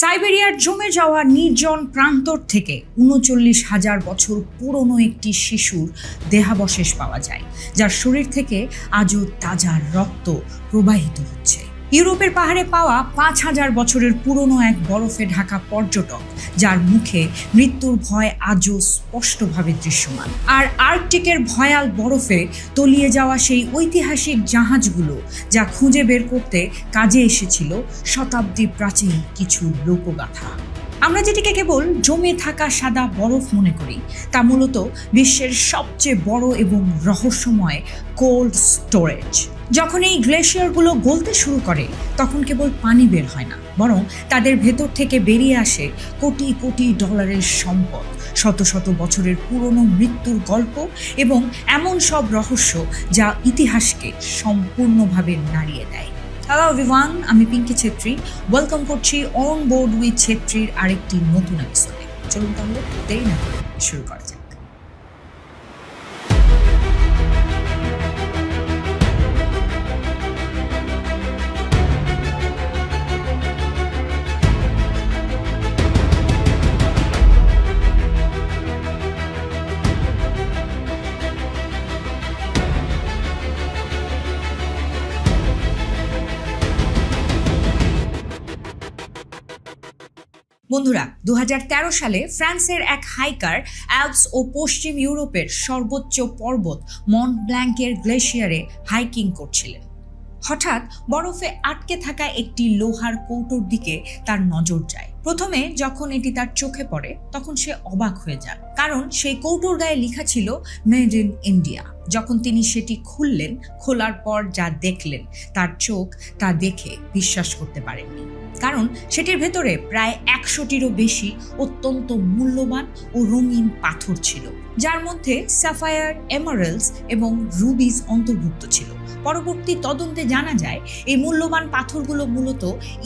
সাইবেরিয়ার জমে যাওয়া নির্জন প্রান্তর থেকে ৩৯,০০০ বছর পুরনো একটি শিশুর দেহাবশেষ পাওয়া যায়, যার শরীর থেকে আজও তাজা রক্ত প্রবাহিত হচ্ছে। ইউরোপের পাহাড়ে পাওয়া ৫,০০০ বছরের পুরনো এক বরফে ঢাকা পর্যটক, যার মুখে মৃত্যুর ভয় আজও স্পষ্টভাবে দৃশ্যমান। আর আর্কটিকের ভয়াল বরফে তলিয়ে যাওয়া সেই ঐতিহাসিক জাহাজগুলো, যা খুঁজে বের করতে কাজে এসেছিল শতাব্দী প্রাচীন কিছু লোকগাথা। আমরা যেটিকে কেবল জমে থাকা সাদা বরফ মনে করি, তা মূলত বিশ্বের সবচেয়ে বড় এবং রহস্যময় কোল্ড স্টোরেজ। যখন এই গ্লেশিয়ারগুলো গলতে শুরু করে, তখন কেবল পানি বের হয় না, বরং তাদের ভেতর থেকে বেরিয়ে আসে কোটি কোটি ডলারের সম্পদ, শত শত বছরের পুরনো মৃত্যুর গল্প এবং এমন সব রহস্য যা ইতিহাসকে সম্পূর্ণভাবে নাড়িয়ে দেয়। হ্যালো এভরিওয়ান, আমি পিঙ্কি ছেত্রী। ওয়েলকাম করছি অন বোর্ড উইথ ছেত্রীর আরেকটি নতুন এপিসোডে। চলুন তাহলে দেরি না করে শুরু করা যাক। বন্ধুরা, ২০১৩ সালে ফ্রান্সের এক হাইকার অ্যালপস ও পশ্চিম ইউরোপের সর্বোচ্চ পর্বত মন্ট ব্ল্যাঙ্কের গ্লেশিয়ারে হাইকিং করছিলেন। হঠাৎ বরফে আটকে থাকা একটি লোহার কৌটোর দিকে তার নজর যায়। প্রথমে যখন এটি তার চোখে পড়ে, তখন সে অবাক হয়ে যান, কারণ সেই কৌটোর গায়ে লেখা ছিল মেড ইন ইন্ডিয়া। যখন তিনি সেটি খুললেন, খোলার পর যা দেখলেন, তার চোখ তা দেখে বিশ্বাস করতে পারেননি, কারণ সেটির ভেতরে প্রায় ১০০টিরও বেশি অত্যন্ত মূল্যবান ও রঙিন পাথর ছিল, যার মধ্যে স্যাফায়ার, এমারাল্ডস এবং রুবিজ অন্তর্ভুক্ত ছিল। পরবর্তী তদন্তে জানা যায়, এই মূল্যবান পাথরগুলো মূলত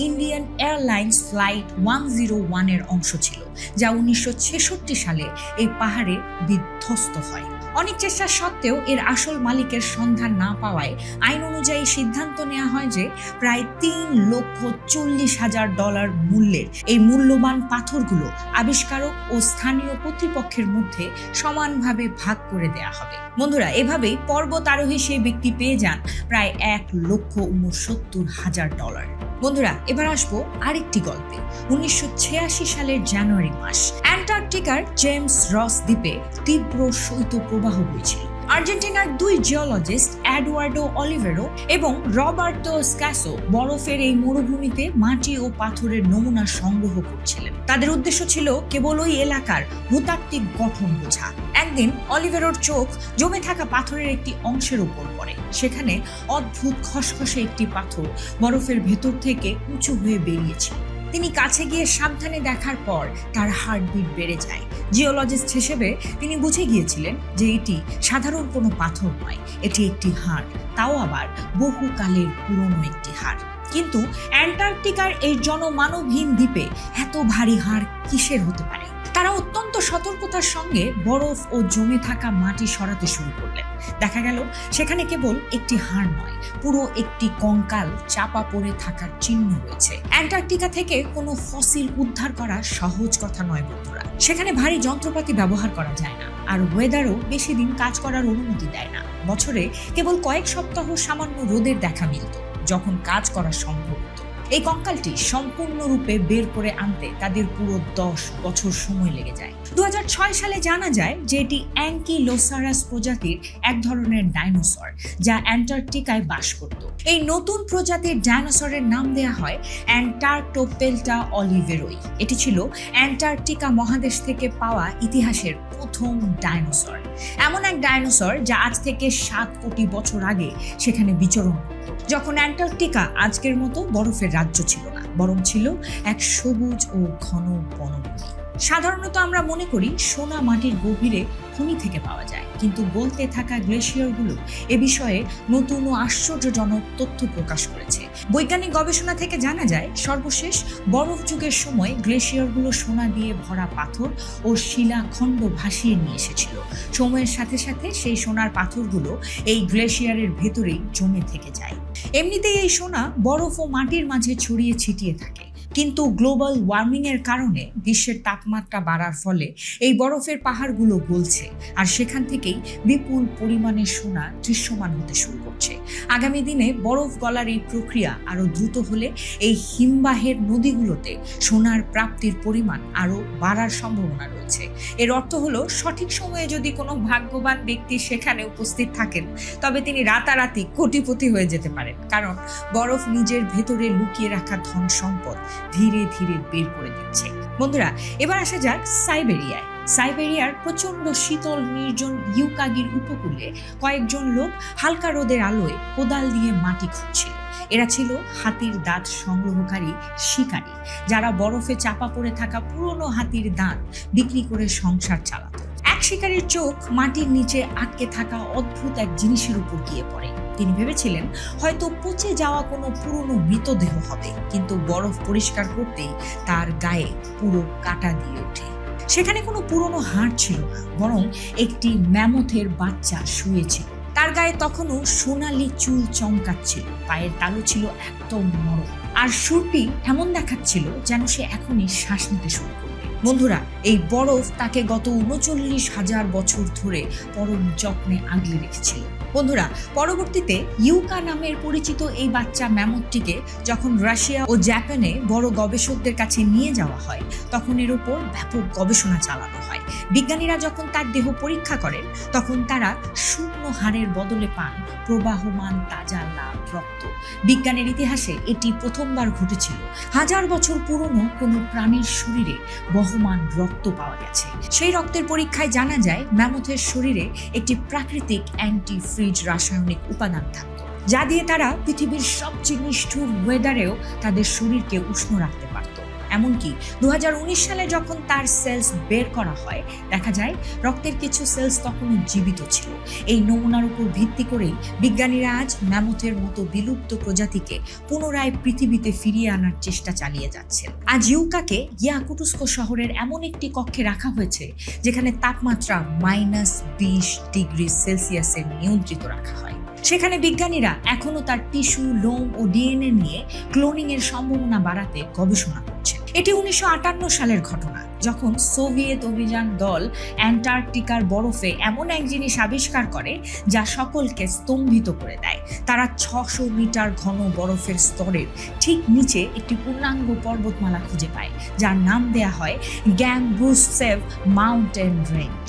ইন্ডিয়ান এয়ারলাইন্স ফ্লাইট 101 এর অংশ ছিল, যা ১৯৬৬ সালে এই পাহাড়ে বিধ্বস্ত হয়। অনেক চেষ্টা সত্ত্বেও এর আসল মালিকের সন্ধান না পাওয়ায় আইন অনুযায়ী সিদ্ধান্ত নেওয়া হয় যে প্রায় $৩,৪০,০০০ মূল্যের এই মূল্যবান পাথরগুলো আবিষ্কারক ও স্থানীয় কর্তৃপক্ষের মধ্যে সমানভাবে ভাগ করে দেয়া হবে। বন্ধুরা, এভাবেই পর্বত আরোহী সেই ব্যক্তি পেয়ে যান প্রায় $১,৬৯,০০০। বন্ধুরা, এবার আসবো আরেকটি গল্পে। ১৯৮৬ সালের জানুয়ারি মাস, অ্যান্টার্কটিকার জেমস রস দ্বীপে তীব্র শৈত্যপ্রবাহ বইছিল। আর্জেন্টিনার দুই জিওলজিস্ট এডওয়ার্ডো অলিভেরো এবং রবার্তো স্ক্যাসো বরফের এই মরুভূমিতে মাটি ও পাথরের নমুনা সংগ্রহ করছিলেন। তাদের উদ্দেশ্য ছিল কেবল ওই এলাকার ভূতাত্ত্বিক গঠন বোঝা। একদিন অলিভেরোর চোখ জমে থাকা পাথরের একটি অংশের উপর পড়ে। সেখানে অদ্ভুত খসখসে একটি পাথর বরফের ভেতর থেকে উঁচু হয়ে বেরিয়েছিল। তিনি কাছে গিয়ে সাবধানে দেখার পর তার হার্টবিট বেড়ে যায়। জিওলজিস্ট হিসেবে তিনি বুঝে গিয়েছিলেন যে এটি সাধারণ কোনো পাথর নয়, এটি একটি হাড়, তাও আবার বহুকালের পুরনো একটি হাড়। কিন্তু অ্যান্টার্কটিকার এই জনমানবহীন দ্বীপে এত ভারী হাড় কিসের হতে পারে? তারা অত্যন্ত সতর্কতার সঙ্গে বরফ ও জমে থাকা মাটি সরাতে শুরু করলেন। দেখা গেল সেখানে কেবল একটি হাড় নয়, পুরো একটি কঙ্কাল চাপা পড়ে থাকার চিহ্ন রয়েছে। অ্যান্টার্কটিকা থেকে কোনো ফসিল উদ্ধার করা সহজ কথা নয় বন্ধুরা। সেখানে ভারী যন্ত্রপাতি ব্যবহার করা যায় না, আর ওয়েদারও বেশি দিন কাজ করার অনুমতি দেয় না। বছরে কেবল কয়েক সপ্তাহ সামান্য রোদের দেখা মিলত, যখন কাজ করা সম্ভব হতো। এই কঙ্কালটি সম্পূর্ণরূপে বের করে আনতে তাদের পুরো ১০ বছর সময় লেগে যায়। ২০০৬ সালে জানা যায় যে এটি অ্যাঙ্কিলোসারাস প্রজাতির এক ধরনের ডাইনোসর, যা অ্যান্টার্কটিকায় বাস করত। এই নতুন প্রজাতির ডাইনোসরের নাম দেয়া হয় অ্যান্টার্কটোপেল্টা অলিভেরোই। এটি ছিল অ্যান্টার্কটিকা মহাদেশ থেকে পাওয়া ইতিহাসের প্রথম ডাইনোসর, এমন এক ডাইনোসর যা আজ থেকে ৭ কোটি বছর আগে সেখানে বিচরণ করত, যখন অ্যান্টার্কটিকা আজকের মতো বরফের রাজ্য ছিল না, বরং ছিল এক সবুজ ও ঘন বনভূমি। সাধারণত আমরা মনে করি সোনা মাটির গভীরে খনি থেকে পাওয়া যায়, কিন্তু গলতে থাকা গ্লেশিয়ারগুলো এ বিষয়ে নতুন ও আশ্চর্যজনক তথ্য প্রকাশ করেছে। বৈজ্ঞানিক গবেষণা থেকে জানা যায়, সর্বশেষ বরফ যুগের সময় গ্লেশিয়ারগুলো সোনা দিয়ে ভরা পাথর ও শিলাখণ্ড ভাসিয়ে নিয়ে এসেছিল। সময়ের সাথে সাথে সেই সোনার পাথরগুলো এই গ্লেশিয়ারের ভেতরেই জমে থেকে যায়। এমনিতেই এই সোনা বরফ ও মাটির মাঝে ছড়িয়ে ছিটিয়ে থাকে, কিন্তু গ্লোবাল ওয়ার্মিং এর কারণে বিশ্বের তাপমাত্রা বাড়ার ফলে এই বরফের পাহাড়গুলো গলছে, আর সেখান থেকেই বিপুল পরিমাণে সোনা দৃশ্যমান হতে শুরু করছে। আগামী দিনে বরফ গলার এই প্রক্রিয়া আরো দ্রুত হলে এই হিমবাহের নদীগুলোতে সোনার প্রাপ্তির পরিমাণ আরো বাড়ার সম্ভাবনা রয়েছে। এর অর্থ হলো সঠিক সময়ে যদি কোনো ভাগ্যবান ব্যক্তি সেখানে উপস্থিত থাকেন, তবে তিনি রাতারাতি কোটিপতি হয়ে যেতে পারেন, কারণ বরফ নিজের ভেতরে লুকিয়ে রাখা ধন সম্পদ ধীরে ধীরে বের করে দিচ্ছে। বন্ধুরা, এবার আসা যাক সাইবেরিয়ায়। সাইবেরিয়ার প্রচন্ড শীতল নির্জন ইউকাগির উপকূলে কয়েকজন লোক হালকা রোদের আলোয় কোদাল দিয়ে মাটি খুঁড়ছিল। এরা ছিল হাতির দাঁত সংগ্রহকারী শিকারী, যারা বরফে চাপা পড়ে থাকা পুরনো হাতির দাঁত বিক্রি করে সংসার চালাতো। এক শিকারীর চোখ মাটির নিচে আটকে থাকা অদ্ভুত এক জিনিসের উপর গিয়ে পড়ে। তিনি ভেবেছিলেন হয়তো পচে যাওয়া কোনো পুরনো মৃতদেহ হবে, কিন্তু বরফ পরিষ্কার করতেই তার গায়ে পুরো কাটা দিয়ে ওঠে। সেখানে কোনো পুরনো হাড় ছিল না, বরং একটি ম্যামথের বাচ্চা শুয়েছিল। তার গায়ে তখনও সোনালি চুল চমকাচ্ছিল, পায়ের তালু ছিল একদম নরম, আর সুরটি এমন দেখাচ্ছিল যেন সে এখনই শ্বাস নিতে শুরু করবে। বন্ধুরা, এই বরফ তাকে গত ৩৯,০০০ বছর ধরে পরম যত্নে আগলে রেখেছিল। বন্ধুরা, পরবর্তীতে ইউকা নামের পরিচিত এই বাচ্চা ম্যামথটিকে যখন রাশিয়া ও জাপানে বড় গবেষকদের কাছে নিয়ে যাওয়া হয়, তখন এর উপর ব্যাপক গবেষণা চালানো হয়। বিজ্ঞানীরা যখন তার দেহ পরীক্ষা করেন, তখন তারা শূন্য হাড়ের বদলে পান প্রবাহমান তাজা লাল রক্ত। বিজ্ঞানের ইতিহাসে এটি প্রথমবার ঘটেছিল। ১০০০ বছর পুরনো কোনো প্রাণীর শরীরে বহমান রক্ত পাওয়া গেছে। সেই রক্তের পরীক্ষায় জানা যায় ম্যামথের শরীরে একটি প্রাকৃতিক অ্যান্টি ফ্রিজ রাসায়নিক উপাদান থাকত, যা দিয়ে তারা পৃথিবীর সবচেয়ে নিষ্ঠুর ওয়েদারেও তাদের শরীরকে উষ্ণ রাখতে পারত। এমনকি ২০১৯ সালে যখন তার সেলস বের করা হয়, দেখা যায় রক্তের কিছু সেলস তখনও জীবিত ছিল। এই নমুনার উপর ভিত্তি করেই বিজ্ঞানীরা আজ ম্যামথের মতো বিলুপ্ত প্রজাতিকে পুনরায় পৃথিবীতে ফিরিয়ে আনার চেষ্টা চালিয়ে যাচ্ছেন। আজ ইউকাকে ইয়াকুটস্ক শহরের এমন একটি কক্ষে রাখা হয়েছে যেখানে তাপমাত্রা -20 ডিগ্রি সেলসিয়াসে নিয়ন্ত্রিত রাখা হয়। সেখানে বিজ্ঞানীরা এখনো তার টিস্যু, লোম ও ডিএনএ নিয়ে ক্লোনিং এর সম্ভাবনা বাড়াতে গবেষণা করছে। এটি ১৯৫৮ সালের ঘটনা, যখন সোভিয়েত অভিযান দল অ্যান্টার্কটিকার বরফে এমন এক জিনিস আবিষ্কার করে যা সকলকে স্তম্ভিত করে দেয়। তারা ৬০০ মিটার ঘন বরফের স্তরের ঠিক নিচে একটি পূর্ণাঙ্গ পর্বতমালা খুঁজে পায়, যার নাম দেয়া হয় গ্যাংবুসেভ মাউন্টেন রেঞ্জ।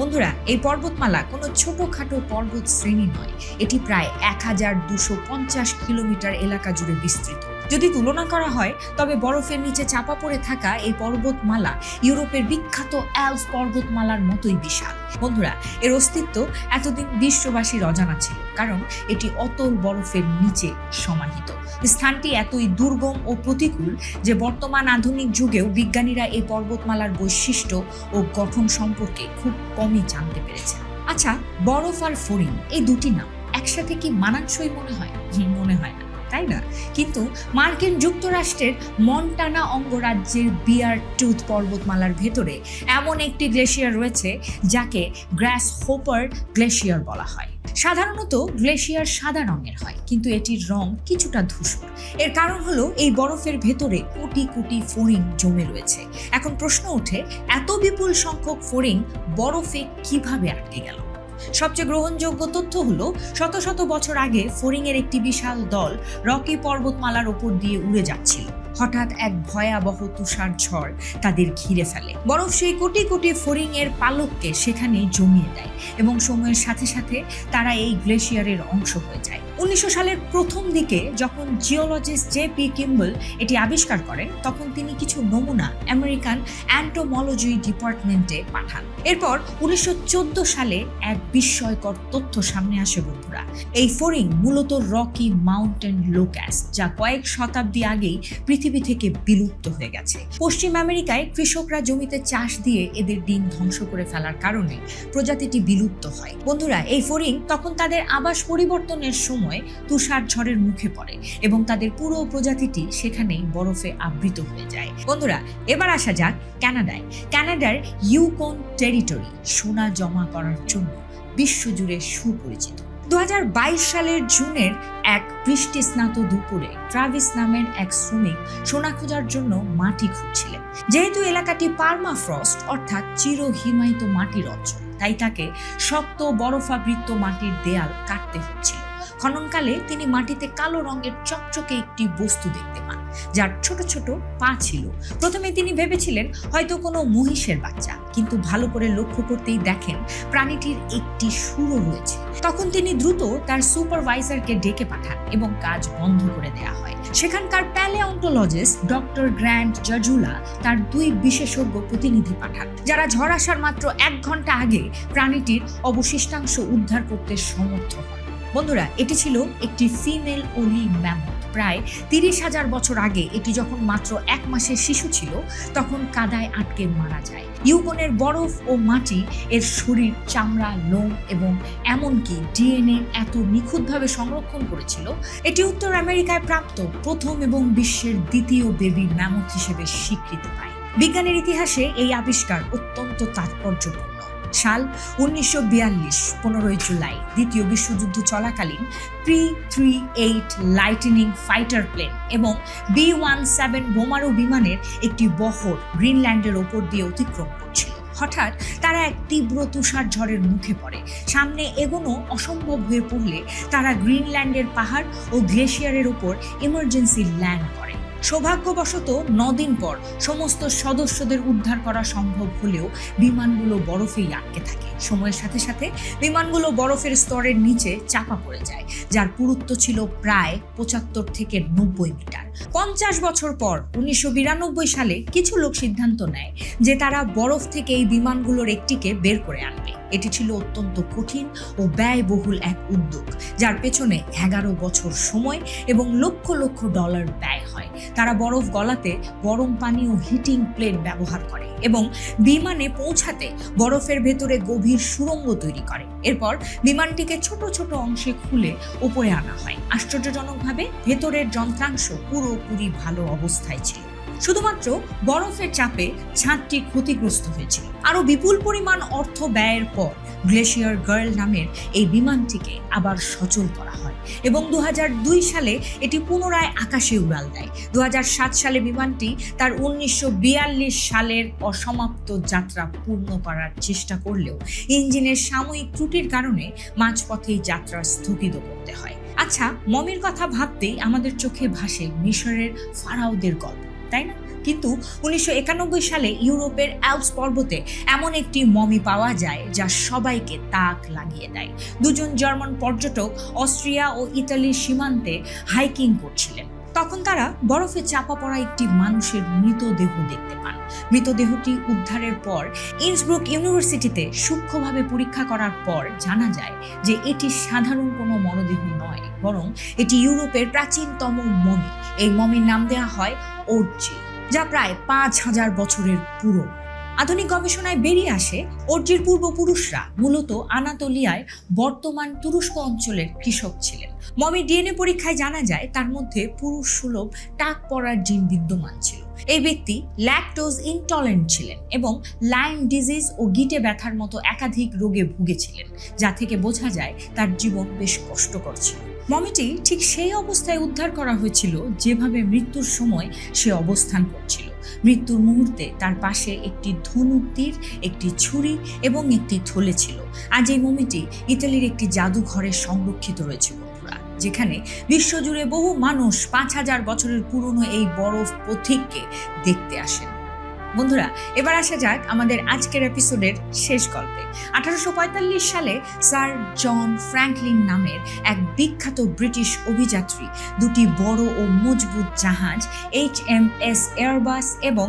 বন্ধুরা, এই পর্বতমালা কোনো ছোটখাটো পর্বত শ্রেণী নয়, এটি প্রায় ১২৫০ কিলোমিটার এলাকা জুড়ে বিস্তৃত। যদি তুলনা করা হয়, তবে বরফের নিচে চাপা পড়ে থাকা এই পর্বতমালা ইউরোপের বিখ্যাত অ্যালপস পর্বতমালার মতোই বিশাল। বন্ধুরা, এর অস্তিত্ব এতদিন বিশ্ববাসীর অজানা ছিল, কারণ এটি অতল বরফের নিচে সমাহিত। স্থানটি এতই দুর্গম ও প্রতিকূল যে বর্তমান আধুনিক যুগেও বিজ্ঞানীরা এই পর্বতমালার বৈশিষ্ট্য ও গঠন সম্পর্কে খুব কমই জানতে পেরেছেন। আচ্ছা, বরফ আর ফড়িং এই দুটি নাম একসাথে কি মানানসই মনে হয়? মনে হয় না, তাই না? কিন্তু মার্কিন যুক্তরাষ্ট্রের মন্টানা অঙ্গরাজ্যের বিয়ার টুথ পর্বতমালার ভেতরে এমন একটি গ্লেশিয়ার রয়েছে যাকে গ্রাসহোপার গ্লেশিয়ার বলা হয়। সাধারণত গ্লেশিয়ার সাদা রঙের হয়, কিন্তু এটির রং কিছুটা ধূসর। এর কারণ হলো এই বরফের ভেতরে কোটি কোটি ফড়িং জমে রয়েছে। এখন প্রশ্ন ওঠে, এত বিপুল সংখ্যক ফড়িং বরফে কিভাবে আটকে গেল? সবচেয়ে গ্রহণযোগ্য তথ্য হলো শত শত বছর আগে ফড়িং এর একটি বিশাল দল রকি পর্বতমালার উপর দিয়ে উড়ে যাচ্ছিল। হঠাৎ এক ভয়াবহ তুষার ঝড় তাদের ঘিরে ফেলে। বরফ সেই কোটি কোটি ফড়িং এর পালককে সেখানে জমিয়ে দেয় এবং সময়ের সাথে সাথে তারা এই গ্লেশিয়ারের অংশ হয়ে যায়। ১৯০০ সালের প্রথম দিকে যখন জিওলজিস্ট জে.পি. কিম্বল এটি আবিষ্কার করেন, তখন তিনি কিছু নমুনা আমেরিকান অ্যান্টোমোলজি ডিপার্টমেন্টে পাঠান। এরপর ১৯১৪ সালে এক বিস্ময়কর তথ্য সামনে আসে। বন্ধুরা, এই ফড়িং মূলত রকি মাউন্টেন লোকাস্ট, যা কয়েক শতাব্দী আগেই পৃথিবী থেকে বিলুপ্ত হয়ে গেছে। পশ্চিম আমেরিকায় কৃষকরা জমিতে চাষ দিয়ে এদের ডিম ধ্বংস করে ফেলার কারণে প্রজাতিটি বিলুপ্ত হয়। বন্ধুরা, এই ফড়িং তখন তাদের আবাস পরিবর্তনের সময় তুষার ঝড়ের মুখে পড়ে এবং তাদের পুরো প্রজাতিটি সেখানেই বরফে আবৃত হয়ে যায়। বন্ধুরা, এবার আসা যাক কানাডায়। কানাডার ইউকন টেরিটরি সোনা জমা করার জন্য বিশ্বজুড়ে সুপরিচিত। 2022 সালের জুনের এক বৃষ্টি স্নাত দুপুরে ট্রাভিস নামের এক শ্রমিক সোনা খোঁজার জন্য মাটি খুঁজছিলেন। যেহেতু এলাকাটি পার্মাফ্রস্ট অর্থাৎ চির হিমায়িত মাটির অঞ্চল, তাই তাকে শক্ত বরফাবৃত মাটির দেয়াল কাটতে হচ্ছিল। খননকালে তিনি মাটিতে কালো রঙের চকচকে একটি বস্তু দেখতে পান, যার ছোট ছোট পা ছিল। প্রথমে তিনি ভেবেছিলেন হয়তো কোনো মহিষের বাচ্চা, কিন্তু ভালো করে লক্ষ্য করতেই দেখেন প্রাণীটির একটি সুরও রয়েছে। তখন তিনি দ্রুত তার সুপারভাইজারকে ডেকে পাঠান এবং কাজ বন্ধ করে দেয়া হয়। সেখানকার প্যালিওন্টোলজিস্ট ডক্টর গ্র্যান্ট জাজুলা তার 2 বিশেষজ্ঞ প্রতিনিধি পাঠান, যারা ঝড় আসার মাত্র 1 ঘন্টা আগে প্রাণীটির অবশিষ্টাংশ উদ্ধার করতে সমর্থ হন। বন্ধুরা, এটি ছিল একটি ফিমেল ওলি ম্যামথ। প্রায় 30,000 বছর আগে এটি যখন মাত্র 1 মাসের শিশু ছিল, তখন কাদায় আটকে মারা যায়। ইউকনের বরফ ও মাটি এর শরীর, চামড়া, লোম এবং এমনকি ডিএনএ এত নিখুঁতভাবে সংরক্ষণ করেছিল, এটি উত্তর আমেরিকায় প্রাপ্ত প্রথম এবং বিশ্বের দ্বিতীয় বেবি ম্যামথ হিসেবে স্বীকৃতি পায়। বিজ্ঞানের ইতিহাসে এই আবিষ্কার অত্যন্ত তাৎপর্যপূর্ণ। সাল 1942, 15 জুলাই, দ্বিতীয় বিশ্বযুদ্ধ চলাকালীন P-38 লাইটনিং ফাইটার প্লেন এবং B-17 বোমারু বিমানের একটি বহর গ্রিনল্যান্ডের ওপর দিয়ে অতিক্রম করছিল। হঠাৎ তারা এক তীব্র তুষার ঝড়ের মুখে পড়ে। সামনে এগোনো অসম্ভব হয়ে পড়লে তারা গ্রিনল্যান্ডের পাহাড় ও গ্লেশিয়ারের ওপর ইমার্জেন্সি ল্যান্ড করে। সৌভাগ্যবশত 9 দিন পর সমস্ত সদস্যদের উদ্ধার করা সম্ভব হলেও বিমানগুলো বরফেই আটকে থাকে। সময়ের সাথে সাথে বিমানগুলো বরফের স্তরের নিচে চাপা পড়ে যায়, যার পুরুত্ব ছিল প্রায় 75 থেকে 90 মিটার। 50 বছর পর 1992 সালে কিছু লোক সিদ্ধান্ত নেয় যে তারা বরফ থেকে এই বিমানগুলোর একটিকে বের করে আনবে। এটি ছিল অত্যন্ত কঠিন ও ব্যয়বহুল এক উদ্যোগ, যার পেছনে 11 বছর সময় এবং লক্ষ লক্ষ ডলার ব্যয় হয়। তারা বরফ গলাতে গরম পানি ও হিটিং প্লেট ব্যবহার করে এবং বিমানে পৌঁছাতে বরফের ভেতরে গভীর সুড়ঙ্গ তৈরি করে। এরপর বিমানটিকে ছোট ছোট অংশে খুলে উপরে আনা হয়। আশ্চর্যজনকভাবে ভেতরের যন্ত্রাংশ পুরোপুরি ভালো অবস্থায় ছিল। শুধুমাত্র বরফের চাপে ছাদটি ক্ষতিগ্রস্ত হয়েছিল। আরো বিপুল পরিমাণ অর্থ ব্যয়ের পর গ্লেশিয়ার গার্ল নামের এই বিমানটিকে আবার সচল করা হয় এবং 2002 সালে এটি পুনরায় আকাশে উড়াল দেয়। 2007 সালে বিমানটি তার 1942 সালের অসমাপ্ত যাত্রা পূর্ণ করার চেষ্টা করলেও ইঞ্জিনের সাময়িক ত্রুটির কারণে মাঝপথেই যাত্রা স্থগিত করতে হয়। আচ্ছা, মমির কথা ভাবতেই আমাদের চোখে ভাসে মিশরের ফারাওদের গল্প, তাই না? কিন্তু 1991 সালে ইউরোপের অ্যালপস পর্বতে এমন একটি মমি পাওয়া যায় যা সবাইকে তাক লাগিয়ে দেয়। 2 জার্মান পর্যটক অস্ট্রিয়া ও ইতালির সীমান্তে হাইকিং করছিলেন। তখন তারা বরফে চাপা পড়া একটি মানুষের মৃতদেহ দেখতে পান। মৃতদেহটি উদ্ধারের পর ইন্সব্রুক ইউনিভার্সিটিতে সূক্ষ্মভাবে পরীক্ষা করার পর জানা যায় যে এটি সাধারণ কোনো মরদেহ নয়, বরং এটি ইউরোপের প্রাচীনতম মমি। এই মমির নাম দেওয়া হয় ওরজি, যা প্রায় 5000 বছরের পুরনো। আধুনিক গবেষণায় বেরিয়ে আসে ওরজির পূর্বপুরুষরা মূলত আনাতোলিয়ায় বর্তমান তুরস্ক অঞ্চলের কৃষক ছিলেন। মমির ডিএনএ পরীক্ষায় জানা যায় তার মধ্যে পুরুষ সুলভ টাক পড়ার জিন বিদ্যমান ছিল। এই ব্যক্তি ল্যাকটোজ ইনটলারেন্ট ছিলেন এবং লাইম ডিজিজ ও গিটে ব্যথার মতো একাধিক রোগে ভুগেছিলেন, যা থেকে বোঝা যায় তার জীবন বেশ কষ্টকর ছিল। মমিটি ঠিক সেই অবস্থায় উদ্ধার করা হয়েছিল যেভাবে মৃত্যুর সময় সে অবস্থান করছিল। মৃত্যুর মুহূর্তে তার পাশে একটি ধনুক তীর, একটি ছুরি এবং একটি থলে ছিল। আজ এই মমিটি ইতালির একটি জাদুঘরে সংরক্ষিত রয়েছে বন্ধুরা, যেখানে বিশ্বজুড়ে বহু মানুষ 5000 বছরের পুরনো এই বরফ পথিককে দেখতে আসেন। বন্ধুরা, এবার আসা যাক আমাদের আজকের এপিসোডের শেষ গল্পে। 1845 সালে স্যার জন ফ্র্যাঙ্কলিন নামের এক বিখ্যাত ব্রিটিশ অভিযাত্রী 2টি বড় ও মজবুত জাহাজ HMS এয়ারবাস এবং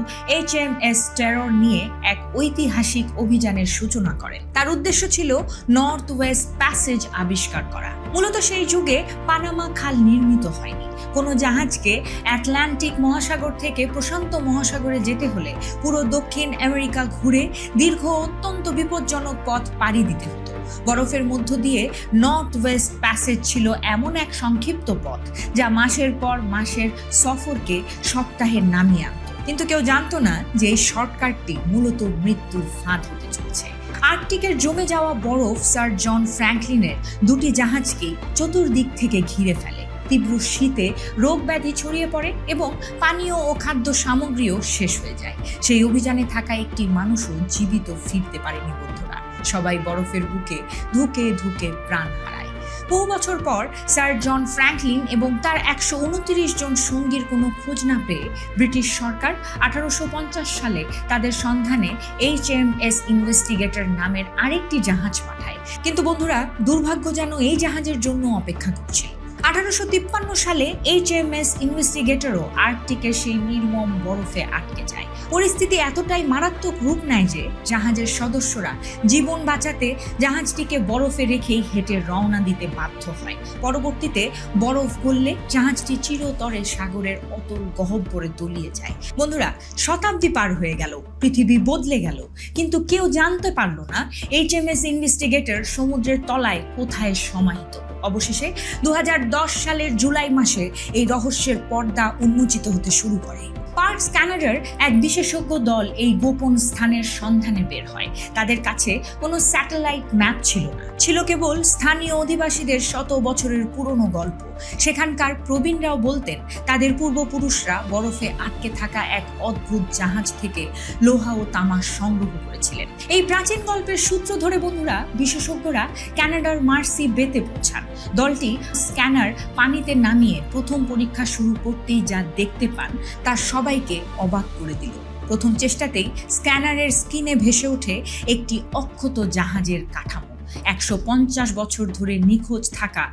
HMS টেরর নিয়ে এক ঐতিহাসিক অভিযানের সূচনা করেন। তার উদ্দেশ্য ছিল নর্থ ওয়েস্ট প্যাসেজ আবিষ্কার করা। মূলত সেই যুগে পানামা খাল নির্মিত হয়নি। কোনো জাহাজকে আটলান্টিক মহাসাগর থেকে প্রশান্ত মহাসাগরে যেতে হলে পুরো দক্ষিণ আমেরিকা ঘুরে দীর্ঘ অত্যন্ত বিপজ্জনক পথ পাড়ি দিতে হতো। বরফের মধ্য দিয়ে নর্থ ওয়েস্ট প্যাসেজ ছিল এমন এক সংক্ষিপ্ত পথ যা মাসের পর মাসের সফরকে সপ্তাহে নামিয়ে আনত। কিন্তু কেউ জানতো না যে এই শর্টকাটটি মূলত মৃত্যুর ফাঁদ হতে চলেছে। আর্কটিকের জমে যাওয়া বরফ স্যার জন ফ্র্যাঙ্কলিনের দুটি জাহাজকে চতুর্দিক থেকে ঘিরে ফেলে। তীব্র শীতে রোগ ব্যাধি ছড়িয়ে পড়ে এবং পানীয় ও খাদ্য সামগ্রীও শেষ হয়ে যায়। সেই অভিযানে থাকা একটি মানুষও জীবিত ফিরতে পারেনি বন্ধুরা। সবাই বরফের বুকে ধুকে ধুকে প্রাণ হারায়। বহু বছর পর স্যার জন ফ্র্যাঙ্কলিন এবং তার 129 জন সঙ্গীর কোনো খোঁজ না পেয়ে ব্রিটিশ সরকার 1850 সালে তাদের সন্ধানে HMS ইনভেস্টিগেটর নামের আরেকটি জাহাজ পাঠায়। কিন্তু বন্ধুরা, দুর্ভাগ্য যেন এই জাহাজের জন্য অপেক্ষা করছিল। 1853 সালে HMS ইনভেস্টিগেটরও আর্কটিকের সেই নির্মম বরফে আটকে যায়। পরিস্থিতি এতটাই মারাত্মক রূপ নেয় যে জাহাজের সদস্যরা জীবন বাঁচাতে জাহাজটিকে বরফে রেখেই হেঁটে রওনা দিতে বাধ্য হয়। পরবর্তীতে বরফ গললে জাহাজটি চিরতরে সাগরের অতল গহ্বরে তলিয়ে যায়। বন্ধুরা, শতাব্দী পার হয়ে গেল, পৃথিবী বদলে গেল, কিন্তু কেউ জানতে পারল না HMS ইনভেস্টিগেটর সমুদ্রের তলায় কোথায় সমাহিত। অবশেষে 2010 সালের জুলাই মাসে এই রহস্যের পর্দা উন্মোচিত হতে শুরু করে। পার্কস কানাডার এক বিশেষজ্ঞ দল এই গোপন স্থানের সন্ধানে বের হয়। তাদের কাছে কোনো স্যাটেলাইট ম্যাপ ছিল না, ছিল কেবল স্থানীয় অধিবাসীদের শত বছরের পুরনো গল্প। সেখানকার প্রবীণরাও বলতেন তাদের পূর্বপুরুষরা বরফে আটকে থাকা এক অদ্ভুত জাহাজ থেকে লোহা ও তামা সংগ্রহ করেছিলেন। এই প্রাচীন গল্পের সূত্র ধরে বন্ধুরা, বিশেষজ্ঞরা কানাডার মার্সি বেতে পৌঁছান। দলটি স্ক্যানার পানিতে নামিয়ে প্রথম পরীক্ষা শুরু করতেই যা দেখতে পান তা সবাইকে অবাক করে দিল। প্রথম চেষ্টাতেই স্ক্যানারের স্ক্রিনে ভেসে ওঠে একটি অক্ষত জাহাজের কাঠামো। 150 বছর ধরে নিখোঁজ থাকা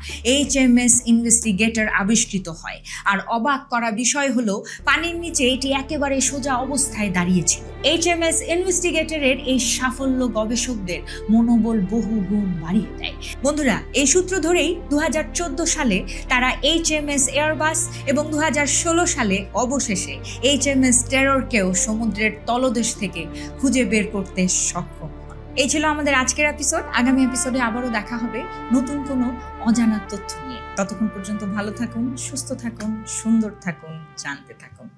HMS ইনভেস্টিগেটর আবিষ্কৃত হয়। আর অবাক করা বিষয় হলো, পানির নিচে এটি একেবারে সোজা অবস্থায় দাঁড়িয়েছিল। HMS ইনভেস্টিগেটরের এই সাফল্য গবেষকদের মনোবল বহু গুণ বাড়িয়ে দেয়। বন্ধুরা, এই সূত্র ধরেই 2014 সালে তারা HMS এয়ারবাস এবং 2016 সালে অবশেষে HMS টেররকেও সমুদ্রের তলদেশ থেকে খুঁজে বের করতে সক্ষম। এই ছিল আমাদের আজকের এপিসোড। আগামী এপিসোডে আবারও দেখা হবে নতুন কোনো অজানা তথ্য নিয়ে। ততক্ষণ পর্যন্ত ভালো থাকুন, সুস্থ থাকুন, সুন্দর থাকুন, জানতে থাকুন।